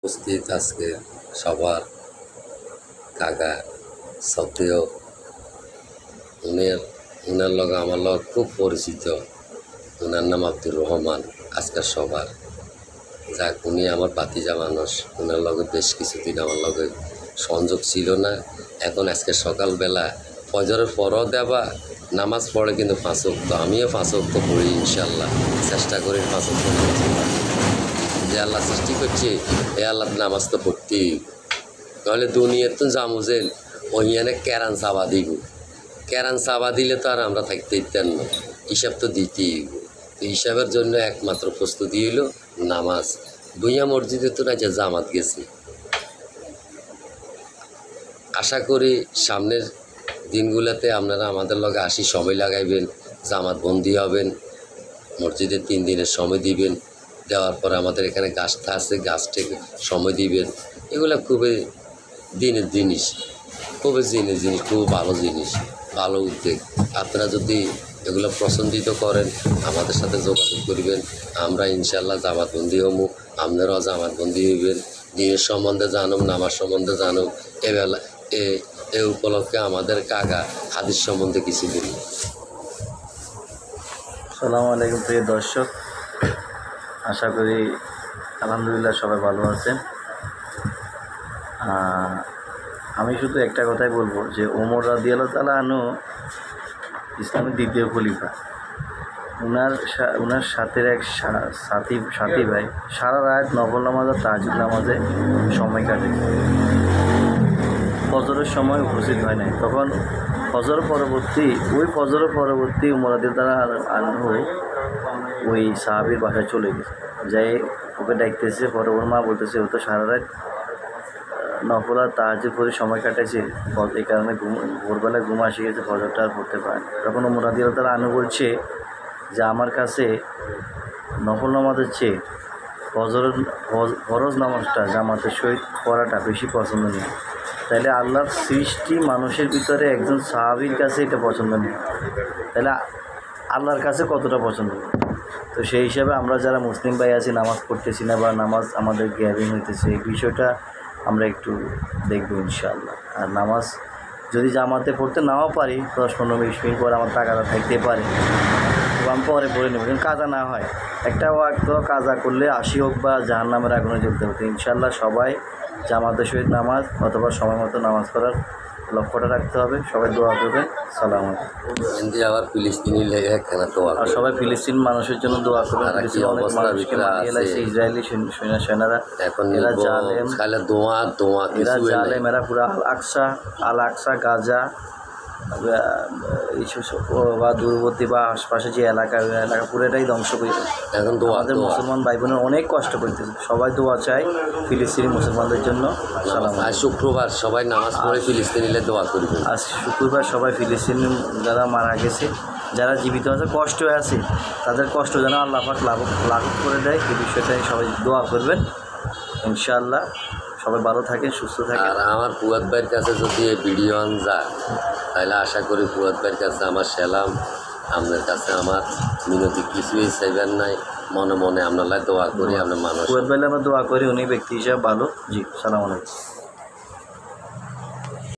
উপস্থিত আজকে সবার কাকা সত্ত্বেও উনার লগে আমার লগে খুব পরিচিত। উনার নাম আব্দুর রহমান। আজকের সবার যাক, উনি আমার ভাতিজা মানুষ। উনার লগে বেশ কিছুদিন আমার লগে সংযোগ ছিল না। এখন আজকে সকালবেলা ফজরের পরও দেবা নামাজ পড়ে, কিন্তু 5 ওয়াক্ত, আমিও 5 ওয়াক্ত পড়ি ইনশাল্লাহ, চেষ্টা করি 5 ওয়াক্ত নামাজ পড়ার। যে আল্লাহ সৃষ্টি করছে এ আল্লাহ নামাজ তো পড়তেই, নাহলে দুনিয়ার তো জামুজেন ওইখানে ক্যারান চাবা দিব। ক্যারান চাবা দিলে তো আর আমরা থাকতে দিতেন না, হিসাব তো দিতেই। তো হিসাবের জন্য একমাত্র প্রস্তুতি হইল নামাজ। ভুইয়া মসজিদে তো না যে জামাত গেছি। আশা করি সামনের দিনগুলোতে আপনারা আমাদের লগে আসি সময় লাগাইবেন, জামাত বন্দি হবেন, মসজিদে 3 দিনের সময় দিবেন। দেওয়ার পর আমাদের এখানে গাছটা আছে, গাছটাকে সময় দিবেন। এগুলো খুবই দিনের জিনিস, খুবই জিনিস, খুব ভালো জিনিস, ভালো উদ্যোগ। আপনারা যদি এগুলো পছন্দিত করেন আমাদের সাথে যোগাযোগ করবেন। আমরা ইনশাল্লাহ জামাতবন্দি হমু, আপনারাও জামাতবন্দি হইবেন। দিনের সম্বন্ধে জানুন, নামাজ সম্বন্ধে জানুন। এবেলা এ উপলক্ষে আমাদের কাকা হাদিস সম্বন্ধে কিছু বলি। আসসালামু আলাইকুম প্রিয় দর্শক, আশা করি আলহামদুলিল্লাহ সবাই ভালো আছেন। আমি শুধু একটা কথাই বলবো যে ওমর রাদিয়াল্লাহু তাআলা আনহু ইসলামের দ্বিতীয় খলিফা। উনার সাথে এক সাথী ভাই সারা রাত নফল নামাজ আর তাহাজ্জুদ নামাজে সময় কাটে। ফজরের সময় উপস্থিত হয় নাই, তখন ফজরের পরবর্তী ওমর রাদিয়াল্লাহু তাআলা আনহু ওই সাহাবীর বাসায় চলে গেছে। যাই ওকে ডাকতেছে, পরে ওর মা বলতেছে ও তো সারা রাত নফল আর তাহাজ্জুদ করে সময় কাটাইছে, এই কারণে ভোরবেলায় ঘুম আসে গেছে, ফজরটা আর পড়তে পারে। তখন ওমর রাদিয়াল্লাহু তাআলা আনহু বলছে যে আমার কাছে নফল নামাজের চেয়ে ফরজ নামাজটা জামাতের সহিত পড়াটা বেশি পছন্দনীয়। তাইলে আল্লাহর সৃষ্টি মানুষের ভিতরে একজন সাহাবীর কাছে এটা পছন্দনীয়, তাহলে আল্লাহর কাছে কতটা পছন্দনীয়। তো সেই হিসাবে আমরা যারা মুসলিম ভাই আছি, নামাজ পড়তেছি না বা নামাজ আমাদের গ্যাবিং হইতেছে, এই বিষয়টা আমরা একটু দেখবো ইনশাআল্লাহ। আর নামাজ যদি জামাতে পড়তে নাও পারি 10-15-20 মিনিট পরে আমার টাকাটা থাকতে পারে, তো আমি পরে পড়ে নেব, কিন্তু কাজা না হয়। একটা ওয়াক্ত কাজা করলে 80 হোক বা জাহান্নামের আগুনে জ্বলতে হতো। ইনশাআল্লাহ সবাই জামাতের সহিত নামাজ অথবা সময় মতো নামাজ পড়ার লক্ষ্যটা রাখতে হবে। সবাই দোয়া করবেন। সালাম আলাইকুম। আবার ফিলিস্তিনি লেগে কেন তো আর সবাই ফিলিস্তিন মানুষের জন্য দোয়া করবেন। ইসরায়েলি সেনারা এখন এরা জালেম, এরা পুরো আল আকসা গাজা বা দূরবর্তী বা আশপাশে যে এলাকা পুরোটাই ধ্বংস করে দেয়। এখন তো আমাদের মুসলমান ভাই বোনের অনেক কষ্ট করতেছে, সবাই দোয়া চাই ফিলিস্তিনি মুসলমানদের জন্য। আজ শুক্রবার সবাই নামাজ পড়ে ফিলিস্তিনিলে দোয়া করবে। আজ শুক্রবার সবাই ফিলিস্তিনি যারা মারা গেছে, যারা জীবিত আছে, কষ্ট আছে, তাদের কষ্ট যেন আল্লাহ পাক লাঘব করে দেয়, এই বিষয়টাই সবাই দোয়া করবেন ইনশাআল্লাহ। সবাই ভালো থাকেন, সুস্থ থাকেন। আর আমার ফুয়াদ ভাইয়ের কাছে যদি ভিডিও আন যায় তাহলে আশা করি ফুয়াদ ভাইয়ের কাছে আমার সালাম, আপনার কাছে আমার মিনতি কিছুই চাইবেন নাই। মনে মনে আপনার দোয়া করি, আপনার মানুষ ফুয়াদ ভাইলে আমরা দোয়া করি, উনি ব্যক্তি হিসাবে ভালো। জি, সালাম আলাইকুম।